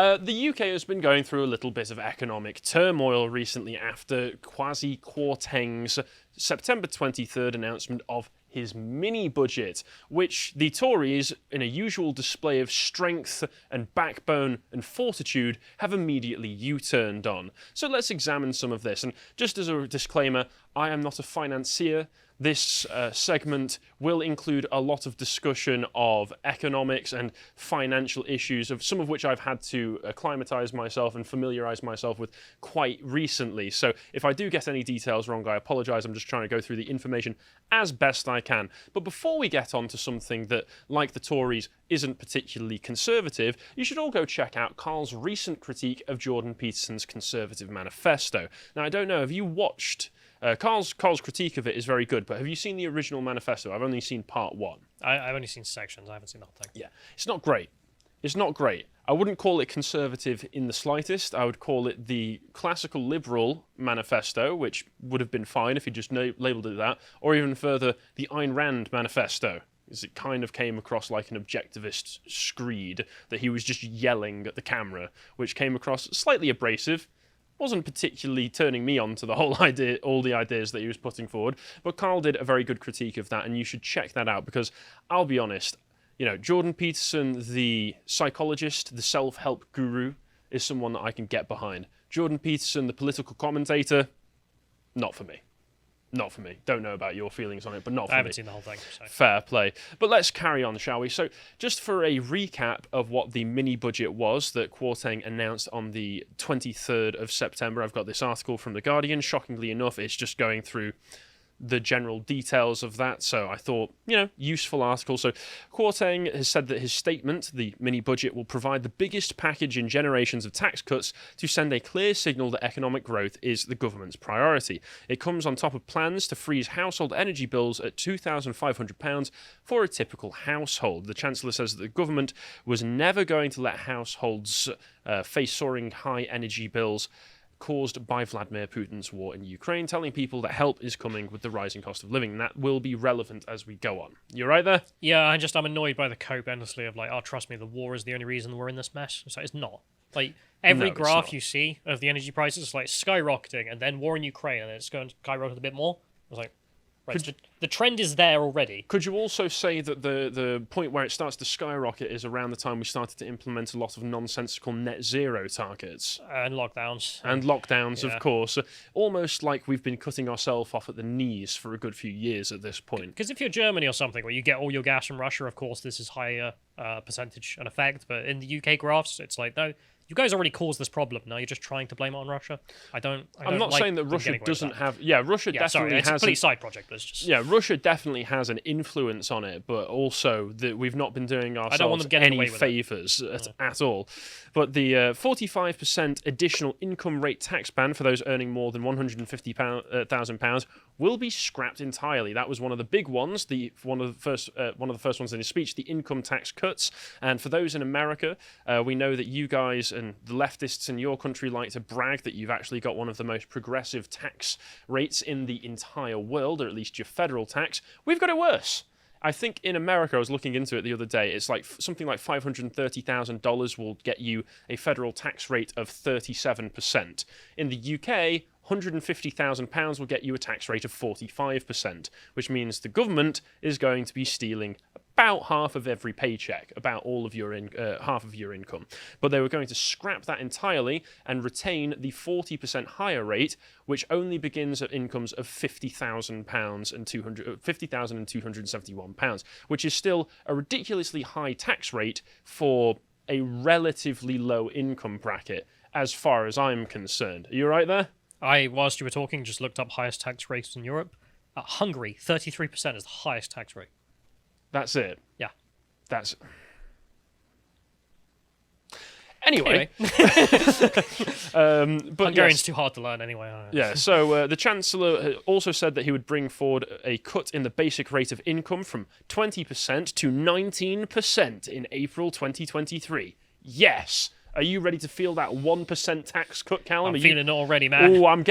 The UK has been going through a little bit of economic turmoil recently after Kwasi Kwarteng's September 23rd announcement of his mini-budget, which the Tories, in a usual display of strength and backbone and fortitude, have immediately U-turned on. So let's examine some of this. And just as a disclaimer, I am not a financier. This segment will include a lot of discussion of economics and financial issues, of some of which I've had to acclimatise myself and familiarise myself with quite recently. So if I do get any details wrong, I apologise. I'm just trying to go through the information as best I can. But before we get on to something that, like the Tories, isn't particularly conservative, you should all go check out Carl's recent critique of Jordan Peterson's Conservative Manifesto. Now, I don't know, have you watched... Carl's critique of it is very good, but have you seen the original manifesto? I've only seen part one. I've only seen sections. I haven't seen the whole thing. Yeah, it's not great. It's not great. I wouldn't call it conservative in the slightest. I would call it the classical liberal manifesto, which would have been fine if he just labelled it that, or even further, the Ayn Rand manifesto. Because it kind of came across like an objectivist screed that he was just yelling at the camera, which came across slightly abrasive. Wasn't particularly turning me on to the whole idea, all the ideas that he was putting forward, but Carl did a very good critique of that, and you should check that out, because I'll be honest, you know, Jordan Peterson, the psychologist, the self-help guru, is someone that I can get behind. Jordan Peterson, the political commentator, not for me. Not for me. Don't know about your feelings on it, but not for me. I haven't seen the whole thing. So. Fair play. But let's carry on, shall we? So just for a recap of what the mini-budget was that Kwarteng announced on the 23rd of September, I've got this article from The Guardian. Shockingly enough, it's just going through the general details of that, so I thought, you know, useful article. So Kwarteng has said that his statement, the mini-budget, will provide the biggest package in generations of tax cuts to send a clear signal that economic growth is the government's priority. It comes on top of plans to freeze household energy bills at £2,500 for a typical household. The Chancellor says that the government was never going to let households face soaring high energy bills caused by Vladimir Putin's war in Ukraine, telling people that help is coming with the rising cost of living. And that will be relevant as we go on. You right there? Yeah, I'm annoyed by the cope endlessly of like, oh, trust me, the war is the only reason we're in this mess. It's like, it's not. Like, every graph you see of the energy prices is like skyrocketing, and then war in Ukraine, and it's going to skyrocket a bit more. I was like, right, the trend is there already. Could you also say that the point where it starts to skyrocket is around the time we started to implement a lot of nonsensical net zero targets? And lockdowns. And lockdowns, yeah. Of course. Almost like we've been cutting ourselves off at the knees for a good few years at this point. Because if you're Germany or something, where you get all your gas from Russia, of course, this is higher percentage and effect. But in the UK graphs, it's like, no, you guys already caused this problem. Now you're just trying to blame it on Russia. I'm not saying that Russia doesn't have... Yeah, Russia definitely has... It's a complete side project, but it's just... Yeah, Russia definitely has an influence on it, but also that we've not been doing ourselves any favours at all. But the 45% additional income rate tax ban for those earning more than £150,000 will be scrapped entirely. That was one of the big ones, one of the first ones in his speech, the income tax cuts. And for those in America, we know that you guys and the leftists in your country like to brag that you've actually got one of the most progressive tax rates in the entire world, or at least your federal tax. We've got it worse. I think in America, I was looking into it the other day, it's like something like $530,000 will get you a federal tax rate of 37%. In the UK, £150,000 will get you a tax rate of 45%, which means the government is going to be stealing about half of every paycheck, about all of your half of your income. But they were going to scrap that entirely and retain the 40% higher rate, which only begins at incomes of £50,000 and £50,271, which is still a ridiculously high tax rate for a relatively low income bracket, as far as I'm concerned. Are you right there? Whilst you were talking, just looked up highest tax rates in Europe. Hungary, 33% is the highest tax rate. That's it? Yeah. That's... Anyway. But Hungarian's too hard to learn anyway. Yeah, so the Chancellor also said that he would bring forward a cut in the basic rate of income from 20% to 19% in April 2023. Yes! Are you ready to feel that 1% tax cut, Callum? I'm feeling it already, man. Oh, I'm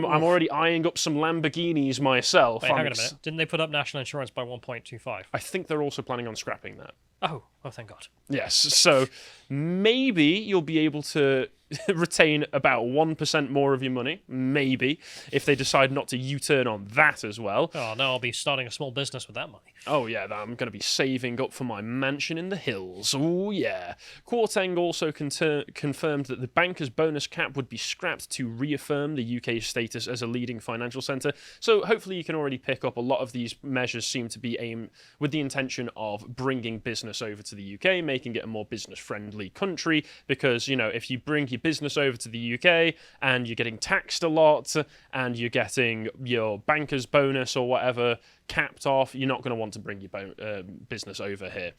already eyeing up some Lamborghinis myself. Wait, hang on a minute. Didn't they put up national insurance by 1.25? I think they're also planning on scrapping that. Oh, thank God. Yes, so maybe you'll be able to retain about 1% more of your money, maybe, if they decide not to U-turn on that as well. Oh, no, I'll be starting a small business with that money. Oh, yeah, I'm going to be saving up for my mansion in the hills. Oh, yeah. Kwarteng also confirmed that the banker's bonus cap would be scrapped to reaffirm the UK's status as a leading financial centre. So hopefully you can already pick up a lot of these measures seem to be aimed with the intention of bringing business over to the UK, making it a more business-friendly country, because, you know, if you bring your business over to the UK and you're getting taxed a lot and you're getting your banker's bonus or whatever capped off, you're not going to want to bring your business over here.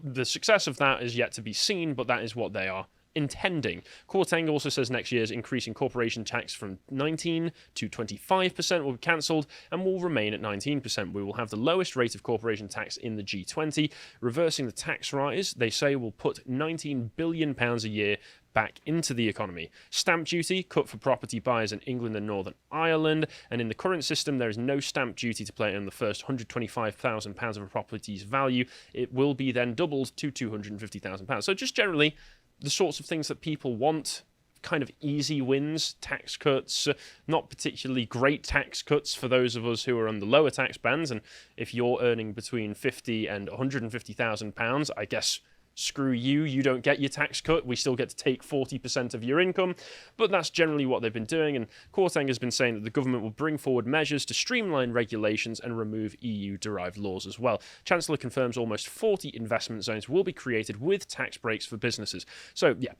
The success of that is yet to be seen, but that is what they are intending. Kwarteng also says next year's increasing corporation tax from 19 to 25% will be cancelled and will remain at 19%. We will have the lowest rate of corporation tax in the G20. Reversing the tax rise, they say, will put £19 billion a year back into the economy. Stamp duty cut for property buyers in England and Northern Ireland, and in the current system there is no stamp duty to pay on the first £125,000 of a property's value. It will be then doubled to £250,000. So just generally the sorts of things that people want, kind of easy wins, tax cuts, not particularly great tax cuts for those of us who are on the lower tax bands, and if you're earning between £50,000 and £150,000, I guess screw you, you don't get your tax cut, we still get to take 40% of your income, but that's generally what they've been doing, and Kwarteng has been saying that the government will bring forward measures to streamline regulations and remove EU-derived laws as well. Chancellor confirms almost 40 investment zones will be created with tax breaks for businesses. So, yeah,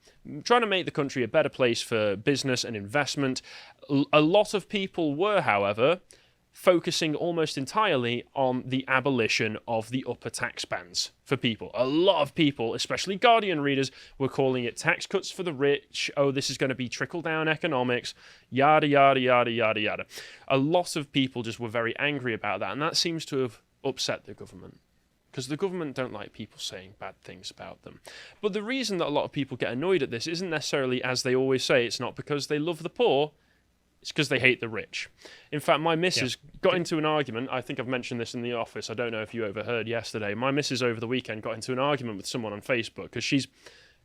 trying to make the country a better place for business and investment. A lot of people were, however, focusing almost entirely on the abolition of the upper tax bands for people. A lot of people, especially Guardian readers, were calling it tax cuts for the rich. Oh, this is going to be trickle-down economics, yada, yada, yada, yada, yada. A lot of people just were very angry about that, and that seems to have upset the government, because the government don't like people saying bad things about them. But the reason that a lot of people get annoyed at this isn't necessarily, as they always say, it's not because they love the poor, it's because they hate the rich. In fact, my missus got into an argument. I think I've mentioned this in the office. I don't know if you overheard yesterday. My missus over the weekend got into an argument with someone on Facebook because she's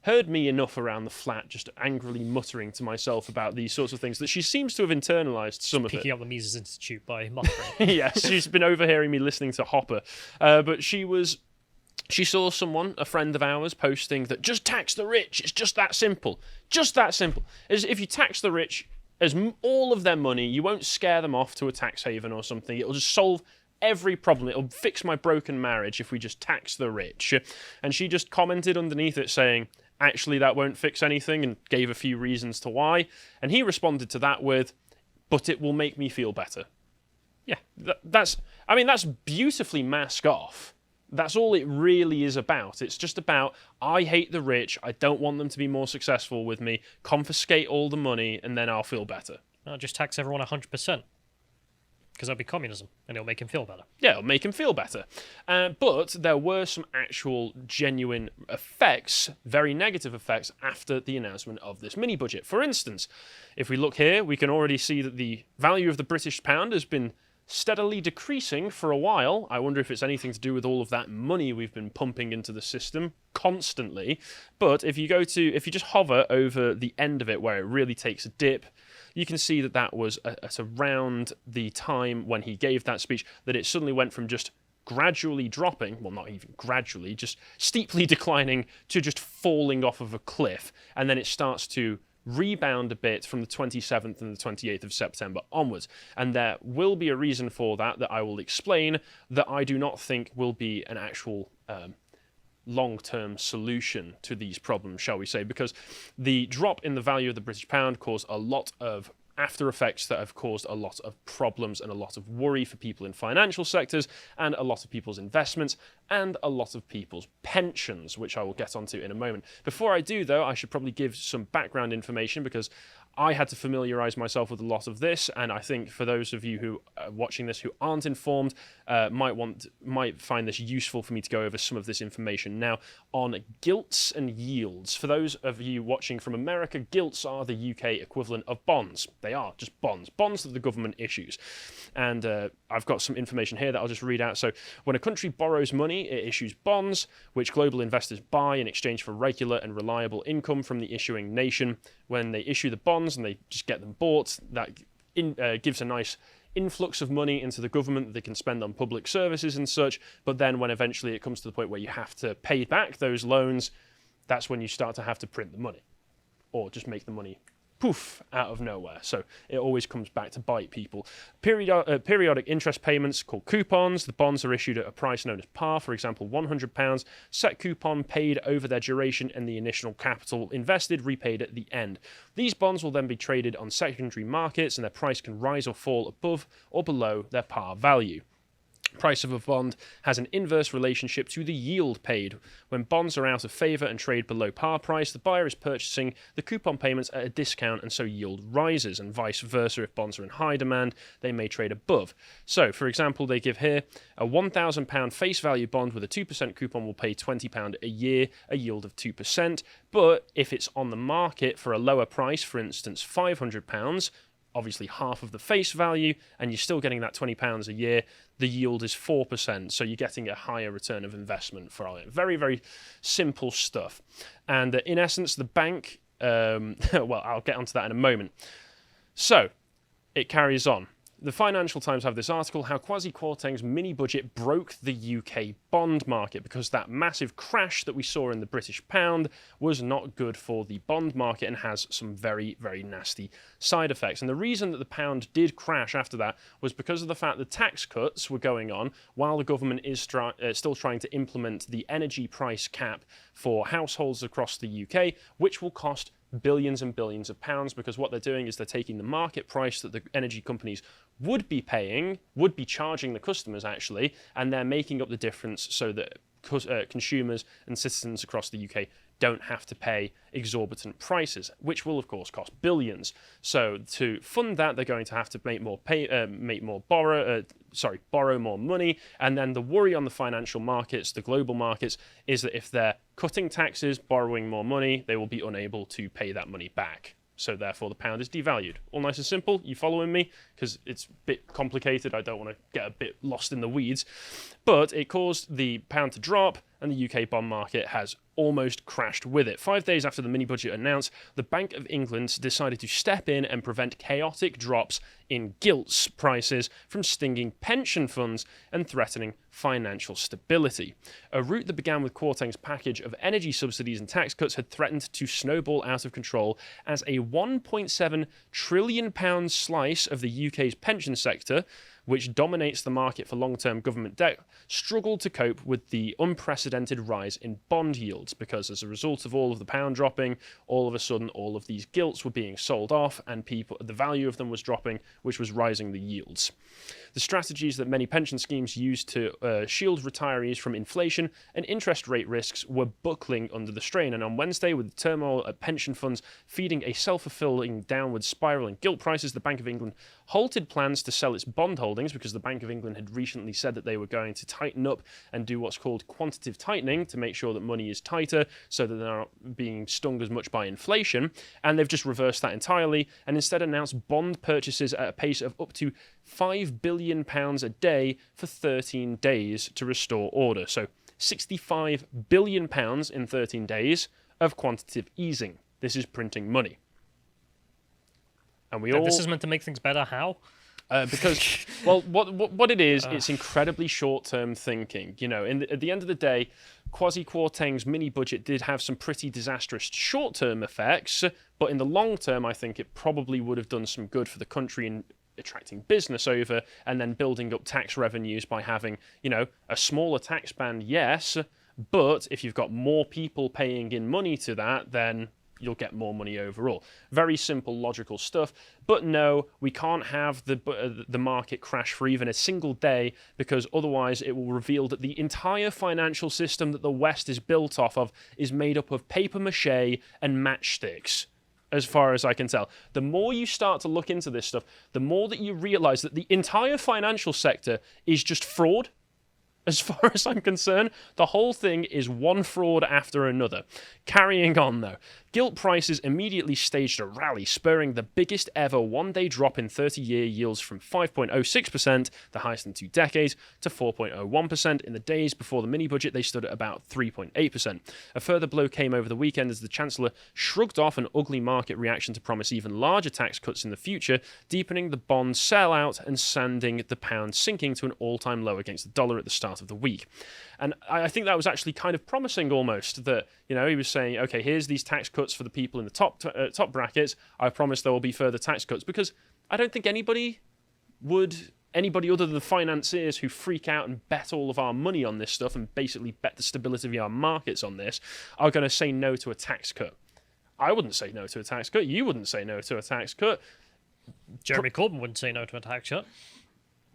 heard me enough around the flat just angrily muttering to myself about these sorts of things that she seems to have internalised some of it. Picking up the Mises Institute by muttering. Yes, she's been overhearing me listening to Hopper. But she saw someone, a friend of ours, posting that just tax the rich. It's just that simple. Just that simple. As if you tax the rich as all of their money, you won't scare them off to a tax haven or something. It'll just solve every problem. It'll fix my broken marriage if we just tax the rich. And she just commented underneath it saying, actually, that won't fix anything, and gave a few reasons to why. And he responded to that with, but it will make me feel better. Yeah, that's beautifully mask off. That's all it really is about. It's just about, I hate the rich, I don't want them to be more successful with me, confiscate all the money, and then I'll feel better. I'll just tax everyone 100%. Because that'll be communism, and it'll make him feel better. Yeah, it'll make him feel better. But there were some actual genuine effects, very negative effects, after the announcement of this mini-budget. For instance, if we look here, we can already see that the value of the British pound has been steadily decreasing for a while. I wonder if it's anything to do with all of that money we've been pumping into the system constantly. But if you just hover over the end of it where it really takes a dip, you can see that that was at around the time when he gave that speech that it suddenly went from just gradually dropping, well, not even gradually, just steeply declining to just falling off of a cliff. And then it starts to rebound a bit from the 27th and the 28th of September onwards. And there will be a reason for that I will explain, that I do not think will be an actual long-term solution to these problems, shall we say, because the drop in the value of the British pound caused a lot of after effects that have caused a lot of problems and a lot of worry for people in financial sectors and a lot of people's investments and a lot of people's pensions, which I will get onto in a moment. Before I do, though, I should probably give some background information because I had to familiarize myself with a lot of this, and I think for those of you who are watching this who aren't informed, might find this useful for me to go over some of this information. Now, on gilts and yields, for those of you watching from America, gilts are the UK equivalent of bonds. They are just bonds that the government issues. And I've got some information here that I'll just read out. So when a country borrows money, it issues bonds, which global investors buy in exchange for regular and reliable income from the issuing nation. When they issue the bonds and they just get them bought, that gives a nice influx of money into the government that they can spend on public services and such. But then when eventually it comes to the point where you have to pay back those loans, that's when you start to have to print the money or just make the money poof out of nowhere. So it always comes back to bite people. Periodic interest payments called coupons. The bonds are issued at a price known as par. For example, £100, set coupon paid over their duration and the initial capital invested repaid at the end. These bonds will then be traded on secondary markets and their price can rise or fall above or below their par value. Price of a bond has an inverse relationship to the yield paid. When bonds are out of favour and trade below par price, the buyer is purchasing the coupon payments at a discount and so yield rises, and vice versa. If bonds are in high demand, they may trade above. So, for example, they give here a £1,000 face value bond with a 2% coupon will pay £20 a year, a yield of 2%. But if it's on the market for a lower price, for instance, £500, obviously half of the face value, and you're still getting that £20 a year, the yield is 4%, so you're getting a higher return of investment for all it. Very, very simple stuff. And in essence, the bank, well, I'll get onto that in a moment. So, it carries on. The Financial Times have this article, how Kwasi Kwarteng's mini-budget broke the UK bond market, because that massive crash that we saw in the British pound was not good for the bond market and has some very, very nasty side effects. And the reason that the pound did crash after that was because of the fact that tax cuts were going on while the government is still trying to implement the energy price cap for households across the UK, which will cost billions and billions of pounds, because what they're doing is they're taking the market price that the energy companies would be charging the customers actually, and they're making up the difference so that consumers and citizens across the UK don't have to pay exorbitant prices, which will of course cost billions. So to fund that, they're going to have to borrow more money. And then the worry on the financial markets, the global markets, is that if they're cutting taxes, borrowing more money, they will be unable to pay that money back. So therefore the pound is devalued. All nice and simple. You following me? Because it's a bit complicated. I don't want to get a bit lost in the weeds. But it caused the pound to drop, and the UK bond market has almost crashed with it. 5 days after the mini-budget announced, the Bank of England decided to step in and prevent chaotic drops in gilts prices from stinging pension funds and threatening financial stability. A route that began with Kwarteng's package of energy subsidies and tax cuts had threatened to snowball out of control as a £1.7 trillion slice of the UK's pension sector, which dominates the market for long-term government debt, struggled to cope with the unprecedented rise in bond yields, because as a result of all of the pound dropping, all of a sudden all of these gilts were being sold off and the value of them was dropping, which was rising the yields. The strategies that many pension schemes used to shield retirees from inflation and interest rate risks were buckling under the strain, and on Wednesday, with the turmoil at pension funds feeding a self-fulfilling downward spiral in gilt prices, the Bank of England halted plans to sell its bond holdings, because the Bank of England had recently said that they were going to tighten up and do what's called quantitative tightening to make sure that money is tighter so that they're not being stung as much by inflation, and they've just reversed that entirely and instead announced bond purchases at a pace of up to £5 billion a day for 13 days to restore order. So £65 billion in 13 days of quantitative easing. This is printing money. And this is meant to make things better. How? Because, well, what it is, it's incredibly short-term thinking. You know, at the end of the day, Kwasi Kwarteng's mini-budget did have some pretty disastrous short-term effects, but in the long term, I think it probably would have done some good for the country in attracting business over and then building up tax revenues by having, you know, a smaller tax band, yes, but if you've got more people paying in money to that, then you'll get more money overall. Very simple, logical stuff. But no, we can't have the market crash for even a single day, because otherwise it will reveal that the entire financial system that the West is built off of is made up of paper mache and matchsticks. as far as I can tell. The more you start to look into this stuff, the more that you realize that the entire financial sector is just fraud. As far as I'm concerned, the whole thing is one fraud after another. Carrying on, though. Gilt prices immediately staged a rally, spurring the biggest ever one-day drop in 30-year yields from 5.06%, the highest in 2 decades, to 4.01%. In the days before the mini-budget, they stood at about 3.8%. A further blow came over the weekend as the Chancellor shrugged off an ugly market reaction to promise even larger tax cuts in the future, deepening the bond sellout and sending the pound sinking to an all-time low against the dollar at the start of the week. And I think that was actually kind of promising almost, that, you know, he was saying, okay, here's these tax cuts for the people in the top brackets. I promise there will be further tax cuts, because I don't think anybody other than the financiers who freak out and bet all of our money on this stuff and basically bet the stability of our markets on this are going to say no to a tax cut. I wouldn't say no to a tax cut. You wouldn't say no to a tax cut. Jeremy Corbyn wouldn't say no to a tax cut.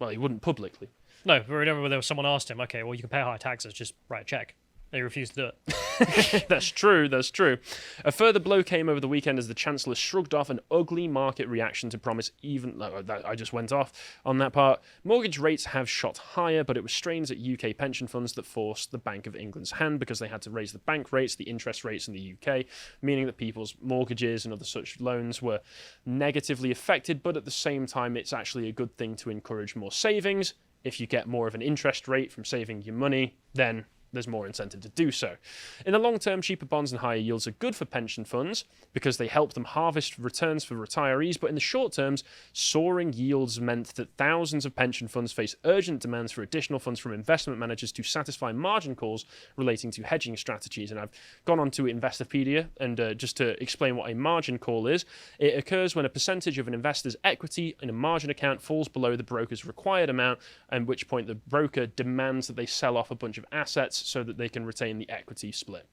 Well, he wouldn't publicly. No, but remember there was someone asked him, okay, well, you can pay higher taxes, just write a check. They refused to do it. That's true. A further blow came over the weekend as the Chancellor shrugged off an ugly market reaction to promise even... No, I just went off on that part. Mortgage rates have shot higher, but it was strains at UK pension funds that forced the Bank of England's hand, because they had to raise the bank rates, the interest rates in the UK, meaning that people's mortgages and other such loans were negatively affected, but at the same time, it's actually a good thing to encourage more savings. If you get more of an interest rate from saving your money, then there's more incentive to do so. In the long term, cheaper bonds and higher yields are good for pension funds because they help them harvest returns for retirees, but in the short terms, soaring yields meant that thousands of pension funds face urgent demands for additional funds from investment managers to satisfy margin calls relating to hedging strategies. And I've gone on to Investopedia, and just to explain what a margin call is, it occurs when a percentage of an investor's equity in a margin account falls below the broker's required amount, at which point the broker demands that they sell off a bunch of assets so that they can retain the equity split.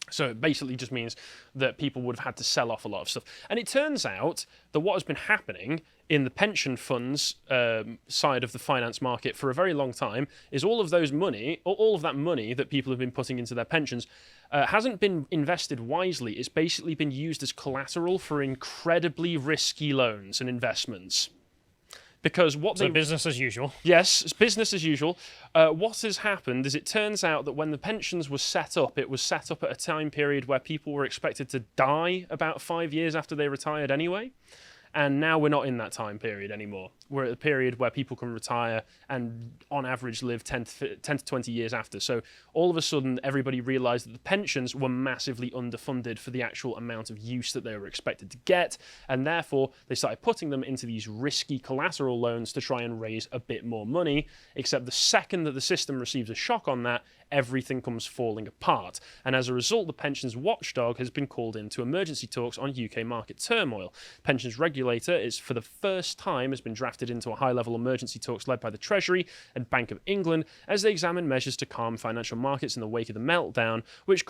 So it basically just means that people would have had to sell off a lot of stuff. And it turns out that what has been happening in the pension funds side of the finance market for a very long time is all of that money that people have been putting into their pensions hasn't been invested wisely. It's basically been used as collateral for incredibly risky loans and investments. Because business as usual. Yes, it's business as usual. What has happened is it turns out that when the pensions were set up, it was set up at a time period where people were expected to die about 5 years after they retired anyway. And now we're not in that time period anymore. We're at a period where people can retire and on average live 10 to 20 years after. So all of a sudden, everybody realized that the pensions were massively underfunded for the actual amount of use that they were expected to get. And therefore, they started putting them into these risky collateral loans to try and raise a bit more money. Except the second that the system receives a shock on that, everything comes falling apart. And as a result, the pensions watchdog has been called into emergency talks on UK market turmoil. Pensions regulator is, for the first time, has been drafted into a high-level emergency talks led by the Treasury and Bank of England as they examine measures to calm financial markets in the wake of the meltdown, which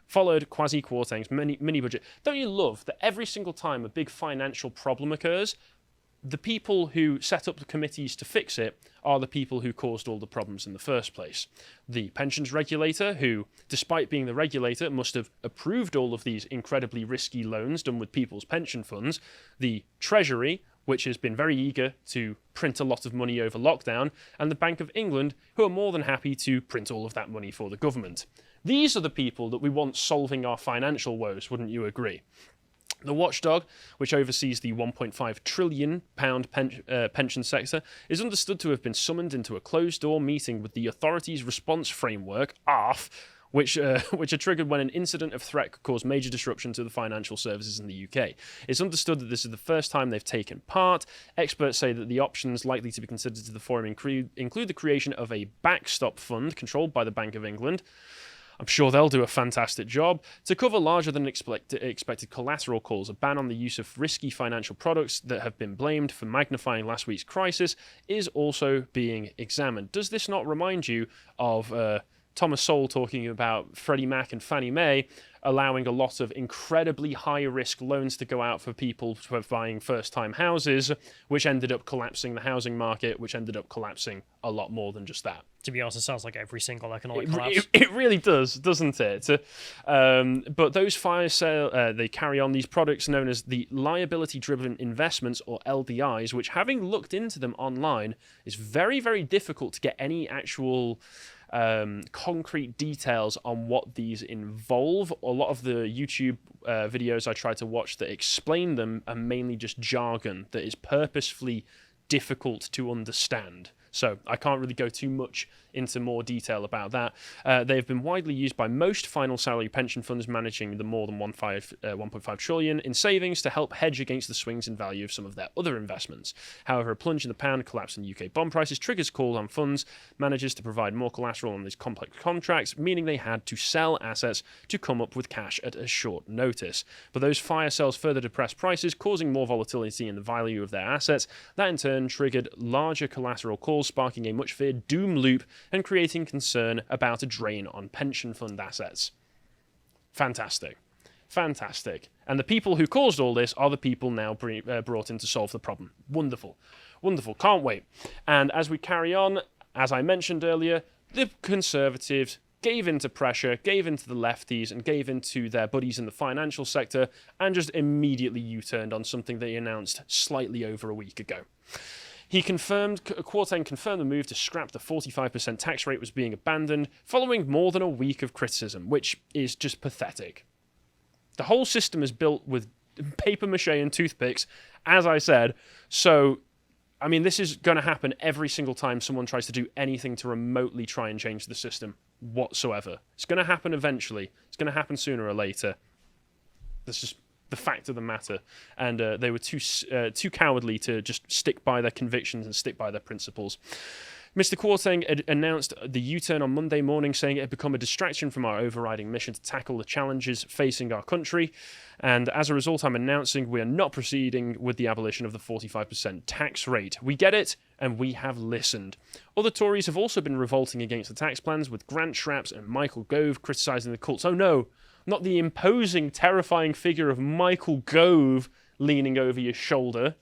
followed Kwasi Kwarteng's mini-budget. Don't you love that every single time a big financial problem occurs, the people who set up the committees to fix it are the people who caused all the problems in the first place. The pensions regulator, who, despite being the regulator, must have approved all of these incredibly risky loans done with people's pension funds. The Treasury, which has been very eager to print a lot of money over lockdown, and the Bank of England, who are more than happy to print all of that money for the government. These are the people that we want solving our financial woes, wouldn't you agree? The watchdog, which oversees the £1.5 trillion pension sector, is understood to have been summoned into a closed-door meeting with the authority's response framework, ARF, which are triggered when an incident of threat could cause major disruption to the financial services in the UK. It's understood that this is the first time they've taken part. Experts say that the options likely to be considered to the forum include the creation of a backstop fund controlled by the Bank of England. I'm sure they'll do a fantastic job to cover larger than expected collateral calls. A ban on the use of risky financial products that have been blamed for magnifying last week's crisis is also being examined. Does this not remind you of Thomas Sowell talking about Freddie Mac and Fannie Mae allowing a lot of incredibly high-risk loans to go out for people for buying first-time houses, which ended up collapsing the housing market, which ended up collapsing a lot more than just that. To be honest, it sounds like every single economic collapse. It really does, doesn't it? But those fire sale, they carry on these products known as the liability-driven investments, or LDIs, which, having looked into them online, is very, very difficult to get any actual concrete details on what these involve. A lot of the YouTube videos I try to watch that explain them are mainly just jargon that is purposefully difficult to understand. So I can't really go too much into more detail about that. They have been widely used by most final salary pension funds managing the more than 1.5 trillion in savings to help hedge against the swings in value of some of their other investments. However, a plunge in the pound, collapse in UK bond prices triggers calls on funds managers to provide more collateral on these complex contracts, meaning they had to sell assets to come up with cash at a short notice. But those fire sales further depressed prices, causing more volatility in the value of their assets. That in turn triggered larger collateral calls, sparking a much feared doom loop and creating concern about a drain on pension fund assets. Fantastic. Fantastic. And the people who caused all this are the people now brought in to solve the problem. Wonderful. Wonderful. Can't wait. And as we carry on, as I mentioned earlier, the Conservatives gave into pressure, gave into the lefties, and gave into their buddies in the financial sector, and just immediately U-turned on something they announced slightly over a week ago. Kwarteng confirmed the move to scrap the 45% tax rate was being abandoned following more than a week of criticism, which is just pathetic. The whole system is built with paper mache and toothpicks, as I said, so, I mean, this is going to happen every single time someone tries to do anything to remotely try and change the system whatsoever. It's going to happen eventually. It's going to happen sooner or later. That's just the fact of the matter, and they were too cowardly to just stick by their convictions and stick by their principles. Mr. Kwarteng had announced the U-turn on Monday morning, saying it had become a distraction from our overriding mission to tackle the challenges facing our country, and as a result, I'm announcing we are not proceeding with the abolition of the 45% tax rate. We get it, and we have listened. Other Tories have also been revolting against the tax plans, with Grant Shapps and Michael Gove criticising the cults. Oh no, not the imposing, terrifying figure of Michael Gove leaning over your shoulder.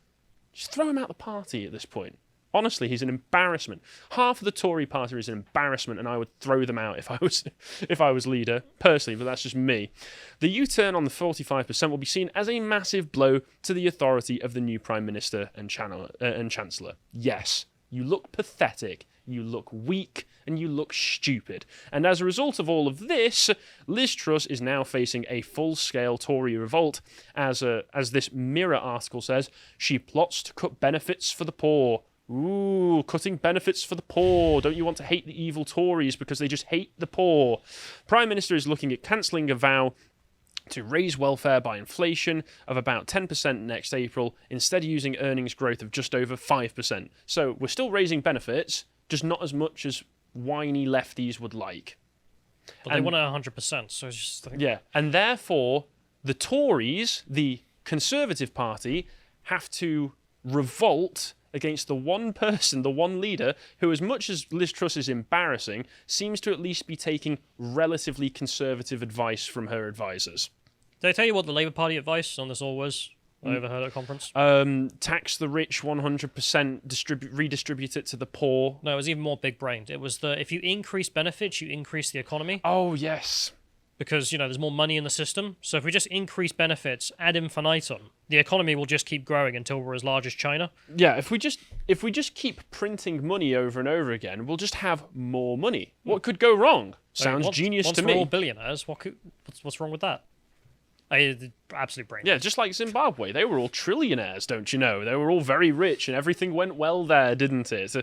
Just throw him out the party at this point. Honestly, he's an embarrassment. Half of the Tory party is an embarrassment, and I would throw them out if I was leader, personally, but that's just me. The U-turn on the 45% will be seen as a massive blow to the authority of the new Prime Minister and Chancellor. Yes, you look pathetic, you look weak, and you look stupid. And as a result of all of this, Liz Truss is now facing a full-scale Tory revolt. As this Mirror article says, she plots to cut benefits for the poor. Ooh, cutting benefits for the poor. Don't you want to hate the evil Tories because they just hate the poor? Prime Minister is looking at cancelling a vow to raise welfare by inflation of about 10% next April, instead using earnings growth of just over 5%. So we're still raising benefits, just not as much as whiny lefties would like. But they want it 100%, so it's just... Yeah, and therefore, the Tories, the Conservative Party, have to revolt against the one person, the one leader, who, as much as Liz Truss is embarrassing, seems to at least be taking relatively conservative advice from her advisors. Did I tell you what the Labour Party advice on this all was? I overheard at a conference. Tax the rich 100%, redistribute it to the poor. No, it was even more big-brained. It was if you increase benefits, you increase the economy. Oh, yes. Because, there's more money in the system. So if we just increase benefits ad infinitum, the economy will just keep growing until we're as large as China. Yeah, if we just keep printing money over and over again, we'll just have more money. What could go wrong? Sounds genius to me. Once we're all billionaires, what's wrong with that? Absolute brain. Yeah, just like Zimbabwe. They were all trillionaires, don't you know? They were all very rich and everything went well there, didn't it?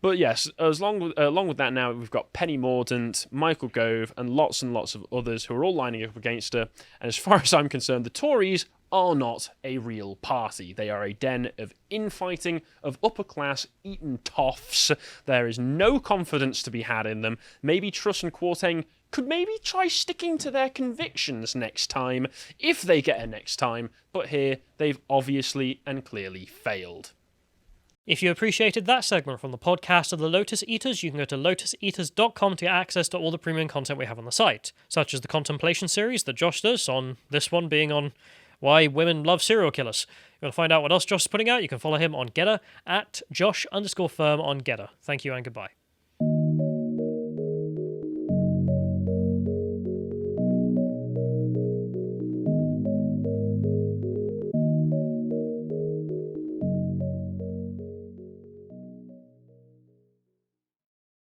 But yes, along with that now, we've got Penny Mordaunt, Michael Gove, and lots of others who are all lining up against her. And as far as I'm concerned, the Tories are not a real party. They are a den of infighting, of upper-class eaten toffs. There is no confidence to be had in them. Maybe Truss and Kwarteng could maybe try sticking to their convictions next time, if they get a next time. But here, they've obviously and clearly failed. If you appreciated that segment from the podcast of the Lotus Eaters, you can go to lotuseaters.com to get access to all the premium content we have on the site, such as the Contemplation series that Josh does, on this one being on why women love serial killers. If you want to find out what else Josh is putting out, you can follow him on Getter at Josh_firm on Getter. Thank you and goodbye.